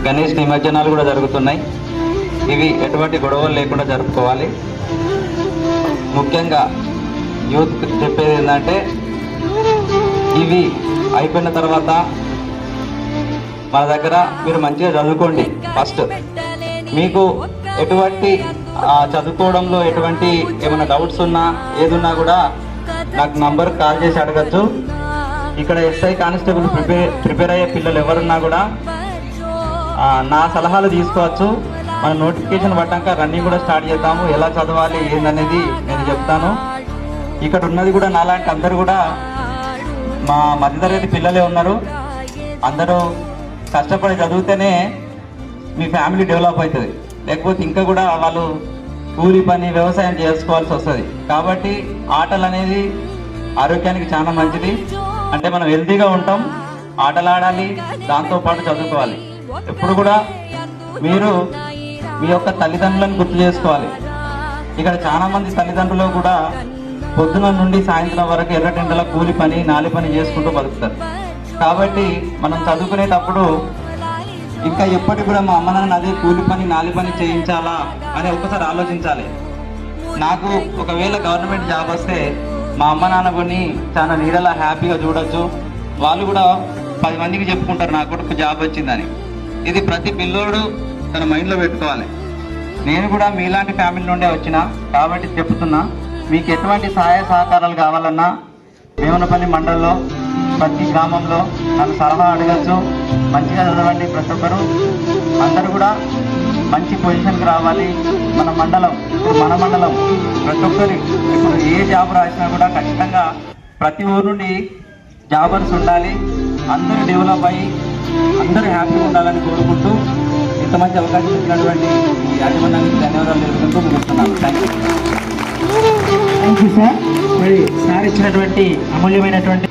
గణేష్ నిమజ్జనాలు కూడా జరుగుతున్నాయి. ఇవి ఎటువంటి గొడవలు లేకుండా జరుపుకోవాలి. ముఖ్యంగా యూత్ చెప్పేది ఏంటంటే ఇవి అయిపోయిన తర్వాత మన దగ్గర మీరు మంచిగా చదువుకోండి. ఫస్ట్ మీకు ఎటువంటి చదువుకోవడంలో ఎటువంటి ఏమైనా డౌట్స్ ఉన్నా ఏదున్నా కూడా నాకు నంబర్ కాల్ చేసి అడగచ్చు. ఇక్కడ ఎస్ఐ కానిస్టేబుల్ ప్రిపేర్ అయ్యే పిల్లలు ఎవరున్నా కూడా నా సలహాలు తీసుకోవచ్చు. మన నోటిఫికేషన్ పడ్డాక రన్నింగ్ కూడా స్టార్ట్ చేద్దాము. ఎలా చదవాలి ఏందనేది నేను చెప్తాను. ఇక్కడ ఉన్నది కూడా నాలాంటి అందరూ కూడా మా మధ్యతరగతి పిల్లలే ఉన్నారు. అందరూ కష్టపడి చదివితేనే మీ ఫ్యామిలీ డెవలప్ అవుతుంది. లేకపోతే ఇంకా కూడా వాళ్ళు కూలి పని వ్యవసాయం చేసుకోవాల్సి వస్తుంది. కాబట్టి ఆటలు అనేది ఆరోగ్యానికి చాలా మంచిది. అంటే మనం హెల్తీగా ఉంటాం, ఆటలు ఆడాలి, దాంతోపాటు చదువుకోవాలి. ఎప్పుడు కూడా మీరు మీ యొక్క తల్లిదండ్రులను గుర్తు చేసుకోవాలి. ఇక్కడ చాలా మంది తల్లిదండ్రులు కూడా పొద్దున నుండి సాయంత్రం వరకు ఎర్రటెండల కూలి పని నాలి పని చేసుకుంటూ బతుకుతారు. కాబట్టి మనం చదువుకునేటప్పుడు ఇంకా ఎప్పటికి కూడా మా అమ్మ నాన్న అదే కూలి పని నాలి పని చేయించాలా అని ఒక్కసారి ఆలోచించాలి. నాకు ఒకవేళ గవర్నమెంట్ జాబ్ వస్తే మా అమ్మ నాన్న కొన్ని చాలా నీడలా హ్యాపీగా చూడొచ్చు. వాళ్ళు కూడా 10 మందికి చెప్పుకుంటారు నా కొడుకు జాబ్ వచ్చిందని. ఇది ప్రతి పిల్లోడు తన మైండ్లో పెట్టుకోవాలి. నేను కూడా మీలాంటి ఫ్యామిలీ నుండే వచ్చిన కాబట్టి చెప్తున్నా, మీకు ఎటువంటి సహాయ సహకారాలు కావాలన్నా వేమనపల్లి మండలంలో ప్రతి గ్రామంలో నన్ను సలహా అడగచ్చు. మంచిగా చదవండి. ప్రతి ఒక్కరు అందరూ కూడా మంచి పొజిషన్కి రావాలి. మన మండలం ప్రతి ఒక్కరి ఇప్పుడు ఏ జాబ్ రాసినా కూడా ఖచ్చితంగా ప్రతి ఊరు నుండి జాబర్స్ ఉండాలి. అందరూ డెవలప్ అయ్యి అందరూ హ్యాపీగా ఉండాలని కోరుకుంటూ ఇంత మంచి అవకాశం ఇచ్చినటువంటి ఈ యాజమాన్యానికి ధన్యవాదాలు తెలుపుకుంటూ ముగిస్తున్నాను. Thank you sir. మరి సార్ ఇచ్చినటువంటి అమూల్యమైనటువంటి